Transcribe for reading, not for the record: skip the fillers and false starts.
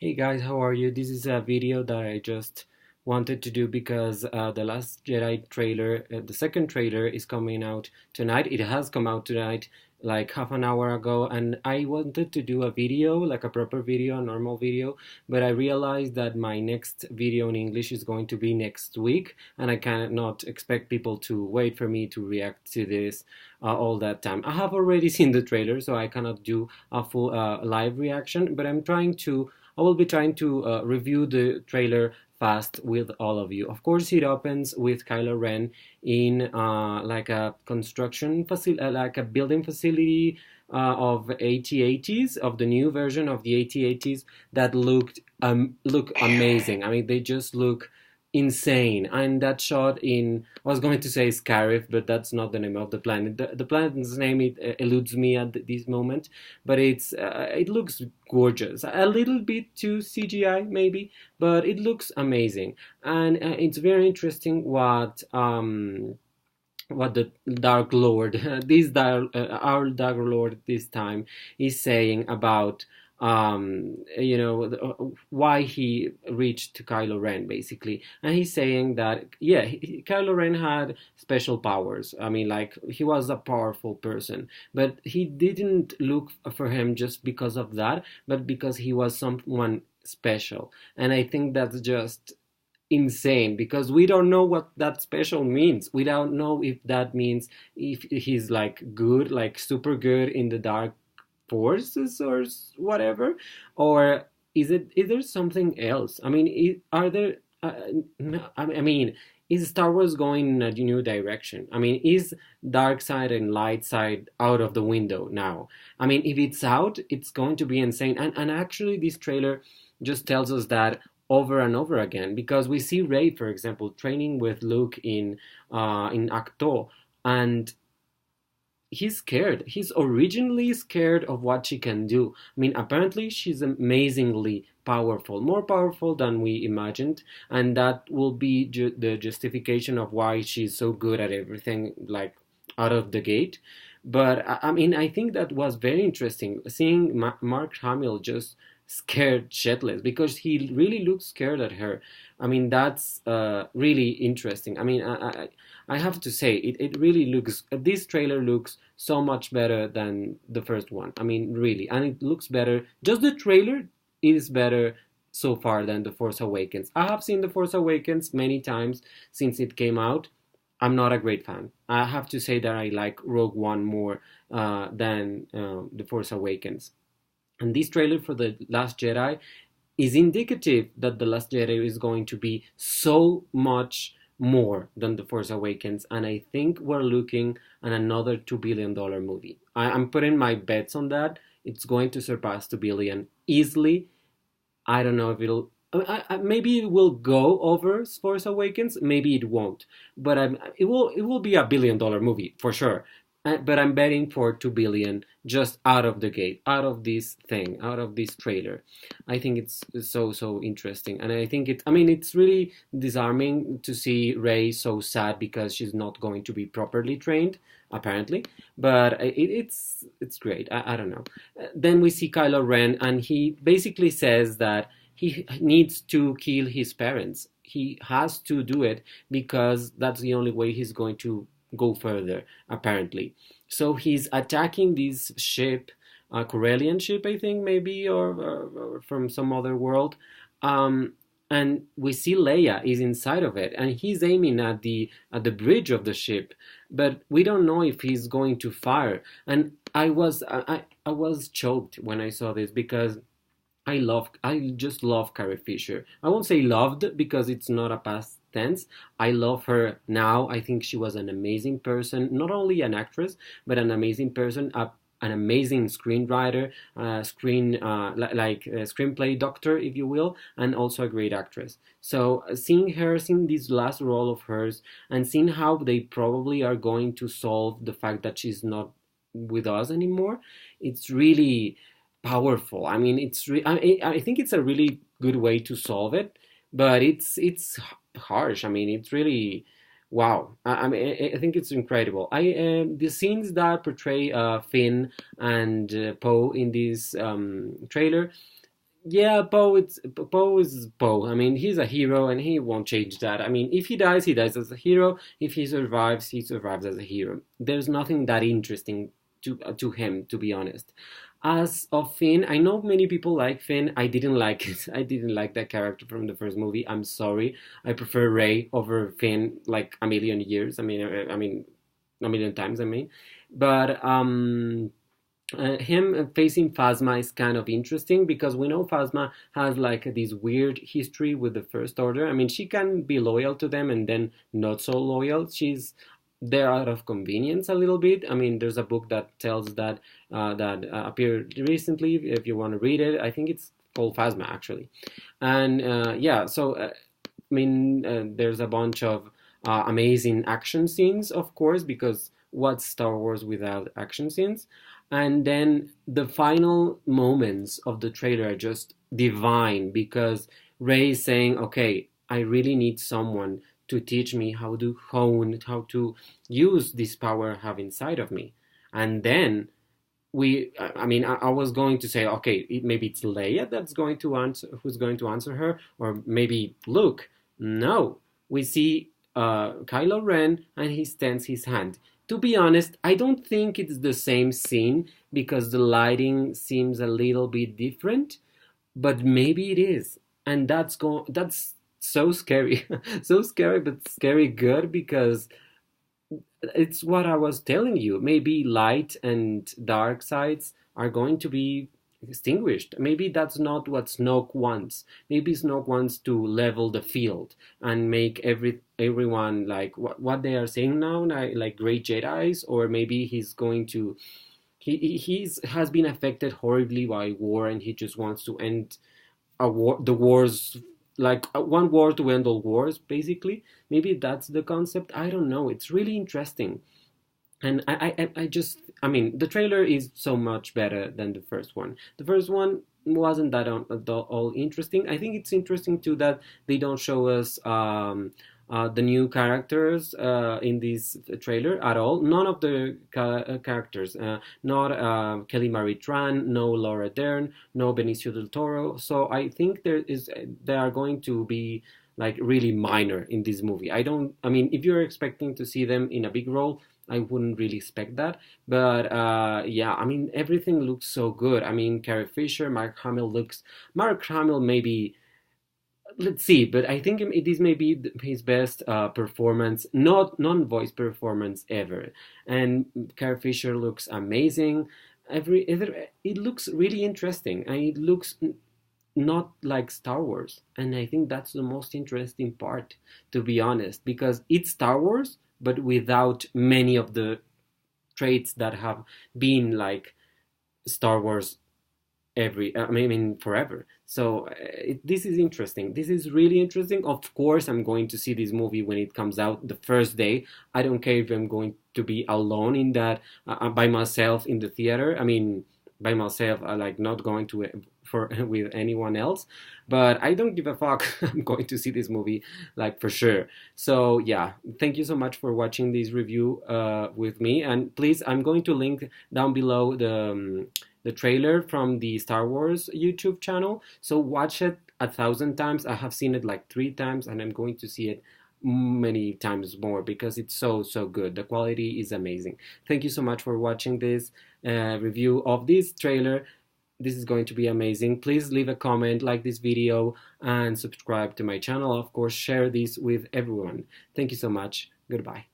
Hey guys, how are you? This is a video that I just wanted to do because the Last Jedi trailer, the second trailer, is coming out tonight. It has come out tonight, like half an hour ago, and I wanted to do a video, like a proper video, a normal video, but I realized that my next video in English is going to be next week, and I cannot expect people to wait for me to react to this all that time. I have already seen the trailer, so I cannot do a full live reaction, but I will be trying to review the trailer fast with all of you. Of course, it opens with Kylo Ren in like a construction facility, like a building facility of AT-ATs, of the new version of the AT-ATs that look amazing. I mean, they just look insane. And that shot in, I was going to say Scarif, but that's not the name of the planet. The planet's name eludes me at this moment, but it looks gorgeous. A little bit too CGI maybe, but it looks amazing, and it's very interesting what the Dark Lord, our Dark Lord this time, is saying about why he reached Kylo Ren basically, and he's saying that yeah, Kylo Ren had special powers. I mean, like he was a powerful person, but he didn't look for him just because of that, but because he was someone special, and I think that's just insane because we don't know what that special means. We don't know if that means if he's like good, like super good in the dark forces or whatever, or is there something else? I mean, are there? No, I mean, is Star Wars going in a new direction? I mean, is dark side and light side out of the window now? I mean, if it's out, it's going to be insane. And actually, this trailer just tells us that over and over again because we see Rey, for example, training with Luke in Acto, and he's scared. He's originally scared of what she can do. I mean, apparently she's amazingly powerful, more powerful than we imagined, and that will be the justification of why she's so good at everything, like out of the gate. But I mean, I think that was very interesting seeing Mark Hamill just scared shitless because he really looks scared at her. I mean, that's really interesting. I mean, I have to say, it really looks, this trailer looks so much better than the first one. I mean, really. And it looks better. Just the trailer is better so far than The Force Awakens. I have seen The Force Awakens many times since it came out. I'm not a great fan. I have to say that I like Rogue One more than The Force Awakens. And this trailer for The Last Jedi is indicative that The Last Jedi is going to be so much more than The Force Awakens, and I think we're looking at another $2 billion movie. I'm putting my bets on that. It's going to surpass 2 billion easily. I don't know if it'll. Maybe it will go over Force Awakens. Maybe it won't. But it will. It will be $1 billion movie for sure. But I'm betting for 2 billion just out of the gate, out of this thing, out of this trailer. I think it's so interesting, and I think it. I mean, it's really disarming to see Rey so sad because she's not going to be properly trained, apparently. But it's great. I don't know. Then we see Kylo Ren, and he basically says that he needs to kill his parents. He has to do it because that's the only way he's going to go further, apparently. So he's attacking this ship, a Corellian ship, I think, maybe, or from some other world. And we see Leia is inside of it, and he's aiming at the bridge of the ship, but we don't know if he's going to fire. And I was choked when I saw this because I just love Carrie Fisher. I won't say loved because it's not a past tense. I love her now. I think she was an amazing person, not only an actress, but an amazing person, an amazing screenwriter, screenplay doctor, if you will, and also a great actress. So seeing this last role of hers, and seeing how they probably are going to solve the fact that she's not with us anymore, it's really powerful. I mean, I think it's a really good way to solve it, but it's harsh. I mean, it's really wow. I mean, I think it's incredible. The scenes that portray Finn and Poe in this trailer, Yeah, Poe is Poe. I mean, he's a hero, and he won't change that. I mean, if he dies as a hero. If he survives as a hero. There's nothing that interesting to him, to be honest. As of Finn, I know many people like Finn. I didn't like it. I didn't like that character from the first movie. I'm sorry. I prefer Rey over Finn like a million years. I mean, a million times. I mean, but him facing Phasma is kind of interesting because we know Phasma has like this weird history with the First Order. I mean, she can be loyal to them and then not so loyal. She's there out of convenience a little bit. I mean, there's a book that tells that appeared recently. If you want to read it, I think it's called Phasma actually. And yeah, so I mean, there's a bunch of amazing action scenes, of course, because what's Star Wars without action scenes? And then the final moments of the trailer are just divine because Ray is saying, okay, I really need someone to teach me how to hone, how to use this power I have inside of me. And then I mean, I was going to say, okay, maybe it's Leia that's going to answer, who's going to answer her, or maybe Luke. No, we see Kylo Ren, and he extends his hand. To be honest, I don't think it's the same scene because the lighting seems a little bit different, but maybe it is, and that's so scary, so scary, but scary good because it's what I was telling you. Maybe light and dark sides are going to be extinguished. Maybe that's not what Snoke wants. Maybe Snoke wants to level the field and make everyone like what they are saying now, like great Jedi's, or maybe he's going to he's has been affected horribly by war and he just wants to end the wars, like one war to end all wars, basically. Maybe that's the concept. I don't know. It's really interesting. And I just, I mean, the trailer is so much better than the first one. The first one wasn't that all interesting. I think it's interesting too that they don't show us the new characters in this trailer at all. None of the characters, not Kelly Marie Tran, no Laura Dern, no Benicio del Toro. So I think they are going to be like really minor in this movie. I mean, if you're expecting to see them in a big role, I wouldn't really expect that. But yeah, I mean, everything looks so good. I mean, Carrie Fisher, Mark Hamill maybe, let's see, but I think this may be his best performance, not non-voice performance ever. And Carrie Fisher looks amazing. It looks really interesting, and it looks not like Star Wars. And I think that's the most interesting part, to be honest, because it's Star Wars, but without many of the traits that have been like Star Wars I mean forever. So this is interesting. This is really interesting. Of course, I'm going to see this movie when it comes out the first day. I don't care if I'm going to be alone in that by myself in the theater. I mean, by myself, I like not going to for with anyone else. But I don't give a fuck. I'm going to see this movie like for sure. So yeah, thank you so much for watching this review with me. And please, I'm going to link down below the trailer from the Star Wars YouTube channel. So watch it 1,000 times. I have seen it like 3 times, and I'm going to see it many times more because it's so good. The quality is amazing. Thank you so much for watching this review of this trailer. This is going to be amazing. Please leave a comment, like this video, and subscribe to my channel. Of course, share this with everyone. Thank you so much. Goodbye.